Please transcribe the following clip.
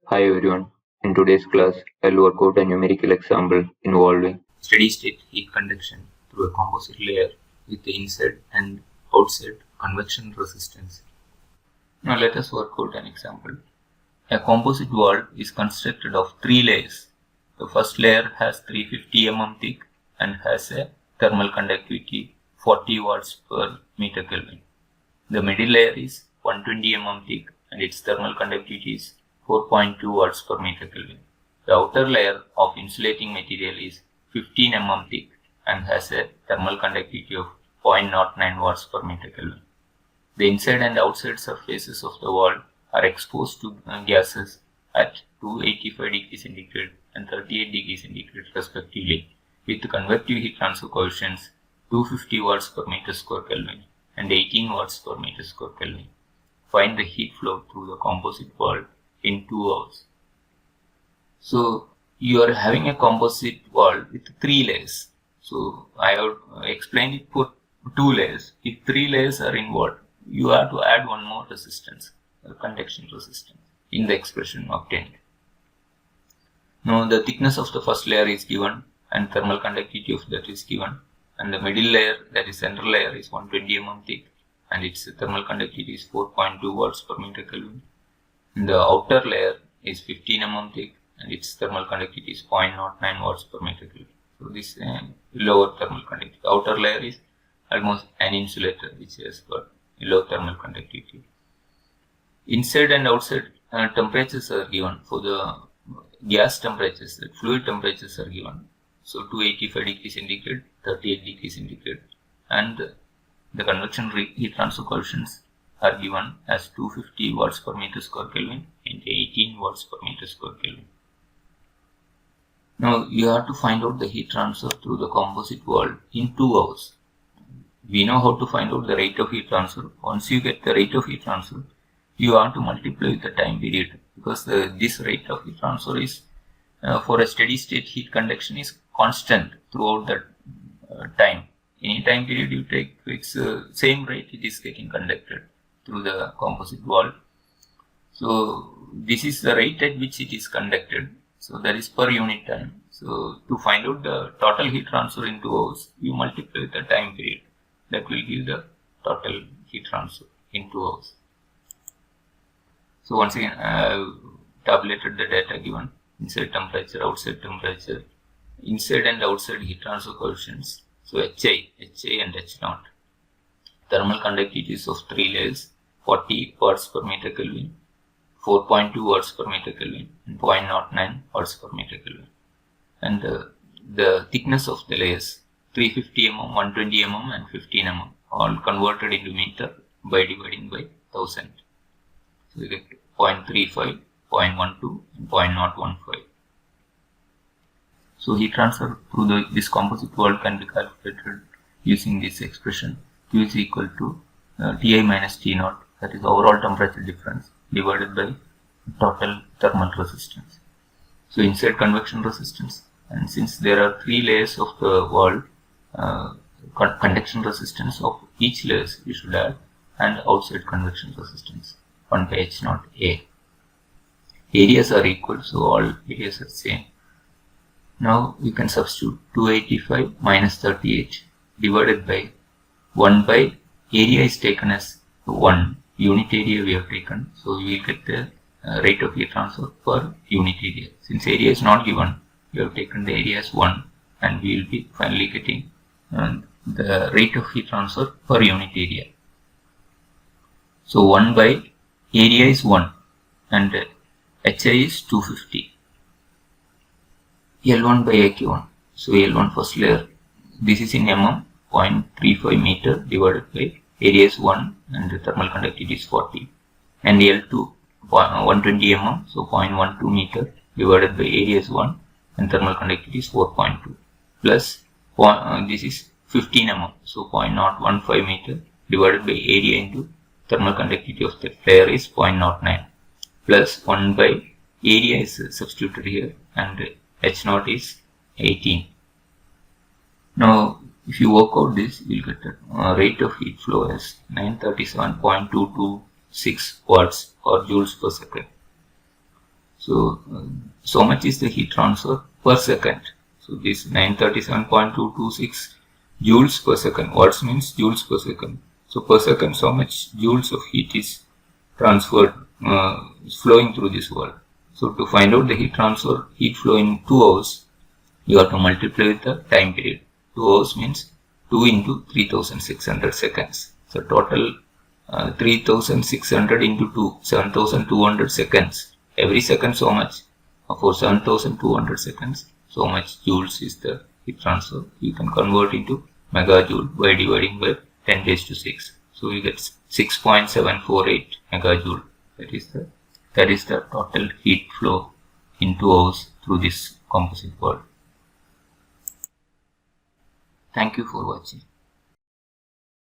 Hi everyone. In today's class, I'll work out a numerical example involving steady state heat conduction through a composite layer with the inside and outside convection resistance. Now let us work out an example. A composite wall is constructed of three layers. The first layer has 350 mm thick and has a thermal conductivity 40 watts per meter Kelvin. The middle layer is 120 mm thick and its thermal conductivity is 4.2 watts per meter Kelvin. The outer layer of insulating material is 15 mm thick and has a thermal conductivity of 0.09 watts per meter Kelvin. The inside and outside surfaces of the wall are exposed to gases at 285 degrees centigrade and 38 degrees centigrade respectively, with convective heat transfer coefficients 250 watts per meter square Kelvin and 18 watts per meter square Kelvin. Find the heat flow through the composite wall in 2 hours. So you are having a composite wall with 3 layers. So I have explained it for 2 layers. If 3 layers are involved, you have to add one more resistance, conduction resistance, in the expression obtained. Now the thickness of the first layer is given and thermal conductivity of that is given, and the middle layer, that is central layer, is 120 mm thick and its thermal conductivity is 4.2 watts per meter Kelvin. And the outer layer is 15 mm thick and its thermal conductivity is 0.09 watts per meter Kelvin. So this lower thermal conductivity. The outer layer is almost an insulator which has got low thermal conductivity. Inside and outside temperatures are given. For the gas temperatures, the fluid temperatures are given. So 285 degrees centigrade, 38 degrees centigrade, and the convection heat transfer coefficients are given as 250 watts per meter square Kelvin and 18 watts per meter square Kelvin. Now you have to find out the heat transfer through the composite wall in 2 hours. We know how to find out the rate of heat transfer. Once you get the rate of heat transfer, you have to multiply with the time period, because this rate of heat transfer is for a steady state heat conduction is constant throughout the time. Any time period you take, it's same rate it is getting conducted through the composite wall. So this is the rate at which it is conducted. So that is per unit time. So to find out the total heat transfer in 2 hours, you multiply with the time period. That will give the total heat transfer in 2 hours. So once again, I have tabulated the data given: inside temperature, outside temperature, inside and outside heat transfer coefficients. So HI and H0. Thermal conductivities of 3 layers: 40 watts per meter Kelvin, 4.2 watts per meter Kelvin, and 0.09 watts per meter Kelvin. And the thickness of the layers: 350 mm, 120 mm, and 15 mm, all converted into meter by dividing by 1000. So we get 0.35, 0.12, and 0.015. So heat transfer through this composite wall can be calculated using this expression: Q is equal to Ti minus T0, that is overall temperature difference, divided by total thermal resistance. So inside convection resistance, and since there are 3 layers of the wall, conduction resistance of each layers we should add, and outside convection resistance 1 by H0 A. Areas are equal, so all areas are same. Now we can substitute 285 minus 38 divided by 1 by area is taken as 1, unit area we have taken, so we will get the rate of heat transfer per unit area. Since area is not given, we have taken the area as 1, and we will be finally getting the rate of heat transfer per unit area. So 1 by area is 1 and HI is 250. L1 by AQ1. So L1 first layer, this is in mm, 0.35 meter divided by area is 1 and the thermal conductivity is 40. And L2 120 mm, so 0.12 meter divided by area is 1 and thermal conductivity is 4.2, plus this is 15 mm, so 0.015 meter divided by area into thermal conductivity of the layer is 0.09, plus 1 by area is substituted here and H0 is 18. Now if you work out this, you will get the rate of heat flow as 937.226 watts or joules per second. So, so much is the heat transfer per second. So this 937.226 joules per second. Watts means joules per second. So per second, so much joules of heat is transferred, is flowing through this wall. So to find out the heat transfer, heat flow in 2 hours, you have to multiply with the time period. 2 hours means 2 into 3600 seconds. So total 3600 into 2, 7200 seconds. Every second so much. For 7200 seconds, so much joules is the heat transfer. You can convert into megajoule by dividing by 10 raised to 6. So you get 6.748 megajoule. That is the total heat flow in 2 hours through this composite wall. Thank you for watching.